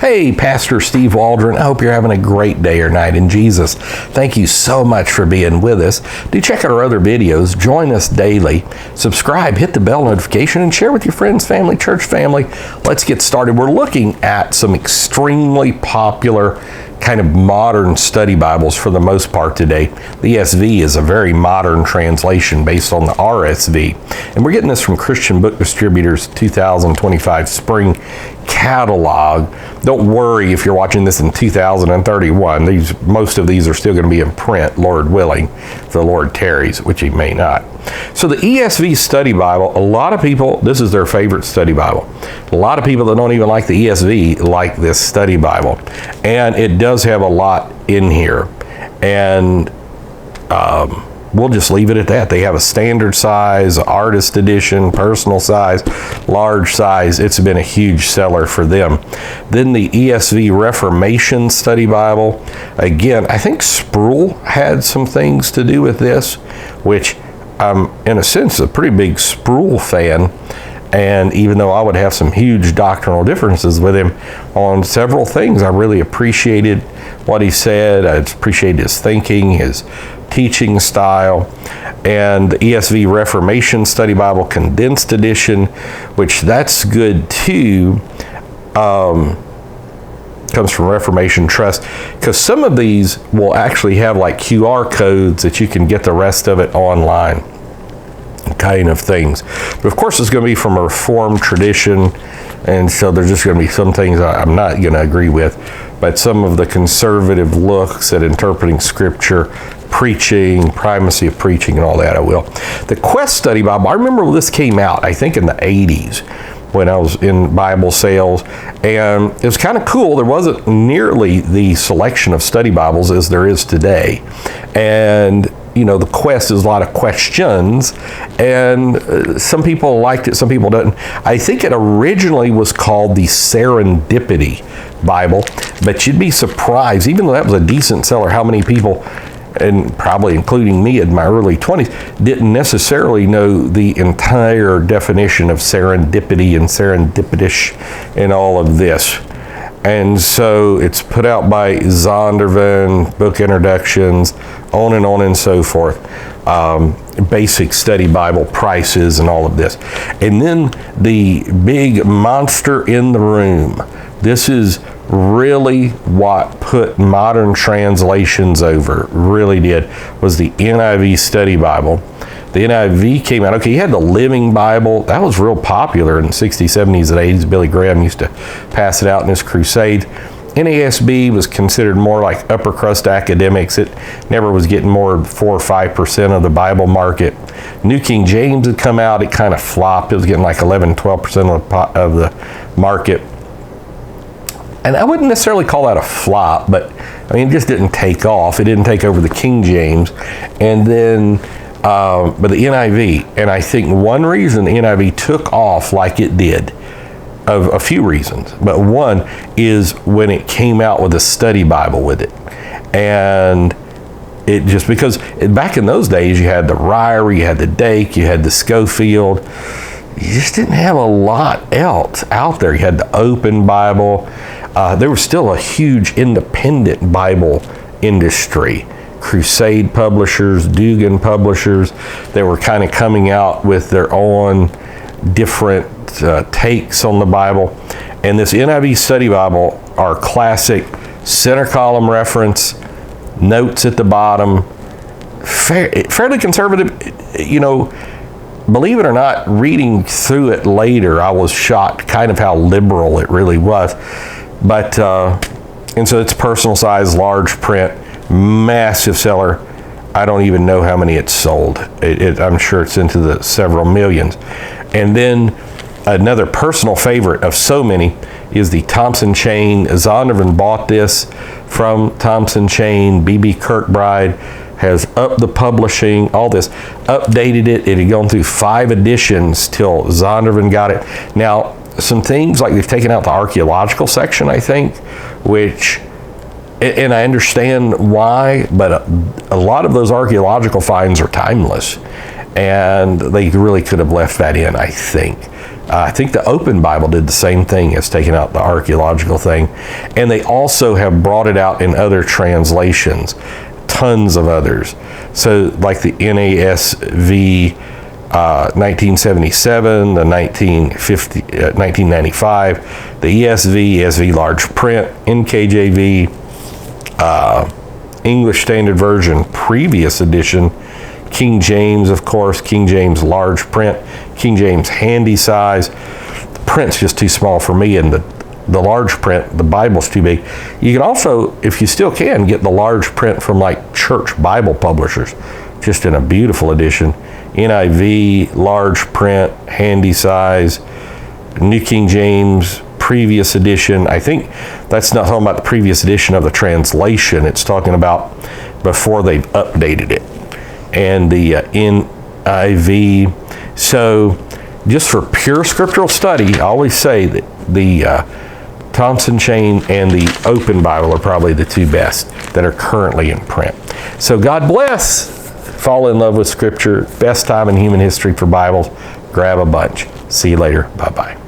Hey, Pastor Steve Waldron. I hope you're having a great day or night in Jesus. Thank you so much for being with us. Do check out our other videos. Join us daily. Subscribe, hit the bell notification, and share with your friends, family, church family. Let's get started. We're looking at some extremely popular kind of modern study Bibles for the most part today. The ESV is a very modern translation based on the RSV. And we're getting this from Christian Book Distributors 2025 Spring Catalog. Don't worry if you're watching this in 2031. Most of these are still going to be in print, Lord willing, if the Lord tarries, which he may not. So the ESV Study Bible, a lot of people, this is their favorite study Bible. A lot of people that don't even like the ESV like this study Bible. And it does have a lot in here. And we'll just leave it at that. They have a standard size, artist edition, personal size, large size. It's been a huge seller for them. Then the ESV Reformation Study Bible. Again, I think Sproul had some things to do with this, which I'm, in a sense, a pretty big Sproul fan. And even though I would have some huge doctrinal differences with him on several things, I really appreciated what he said. I appreciated his thinking, his teaching style. And the ESV Reformation Study Bible Condensed Edition, which that's good too, comes from Reformation Trust, because some of these will actually have like QR codes that you can get the rest of it online, kind of things. But of course it's going to be from a Reformed tradition, and so there's just going to be some things I'm not going to agree with, but some of the conservative looks at interpreting scripture, preaching, primacy of preaching, and all that I will. The Quest Study Bible, I remember when this came out, I think in the 80s, when I was in Bible sales, and it was kind of cool. There wasn't nearly the selection of study Bibles as there is today. And you know, the Quest is a lot of questions, and some people liked it, some people didn't. I think it originally was called the Serendipity Bible, but you'd be surprised, even though that was a decent seller, how many people, and probably including me in my early 20s, didn't necessarily know the entire definition of serendipity and serendipitous and all of this. And so it's put out by Zondervan, book introductions, on and so forth. Basic study Bible prices and all of this. And then the big monster in the room. This is really what put modern translations over, really did, was the NIV Study Bible. The NIV came out, okay, you had the Living Bible. That was real popular in the 60s, 70s, and 80s. Billy Graham used to pass it out in his crusade. NASB was considered more like upper crust academics. It never was getting more than 4 or 5% of the Bible market. New King James had come out. It kind of flopped. It was getting like 11, 12% of the market. And I wouldn't necessarily call that a flop, but I mean, it just didn't take off. It didn't take over the King James. And then, but the NIV, and I think one reason the NIV took off like it did, of a few reasons, but one is when it came out with a study Bible with it. And it just, because back in those days, you had the Ryrie, you had the Dake, you had the Schofield. You just didn't have a lot else out there. You had the Open Bible. There was still a huge independent Bible industry. Crusade publishers, Dugan publishers, they were kind of coming out with their own different takes on the Bible. And this NIV Study Bible, our classic center column reference, notes at the bottom, fairly conservative. You know, believe it or not, reading through it later, I was shocked kind of how liberal it really was. But, and so it's personal size, large print, massive seller. I don't even know how many it's sold. I'm sure it's into the several millions. And then another personal favorite of so many is the Thompson Chain. Zondervan bought this from Thompson Chain. B.B. Kirkbride has upped the publishing, all this, updated it. It had gone through 5 editions till Zondervan got it. Now, some things like they've taken out the archaeological section, I think, which, and I understand why, but a lot of those archaeological finds are timeless, and they really could have left that in, I think. I think the Open Bible did the same thing as taking out the archaeological thing. And they also have brought it out in other translations, tons of others. So like the NASV 1977, the 1995, the ESV large print, NKJV, English Standard Version previous edition, King James, of course, King James large print, King James handy size. The print's just too small for me, and the large print, the Bible's too big. You can also, if you still can, get the large print from like church Bible publishers, just in a beautiful edition. NIV, large print, handy size, New King James, previous edition. I think that's not talking about the previous edition of the translation. It's talking about before they've updated it. And the NIV. So just for pure scriptural study, I always say that the Thompson Chain and the Open Bible are probably the two best that are currently in print. So God bless. Fall in love with Scripture. Best time in human history for Bibles. Grab a bunch. See you later. Bye-bye.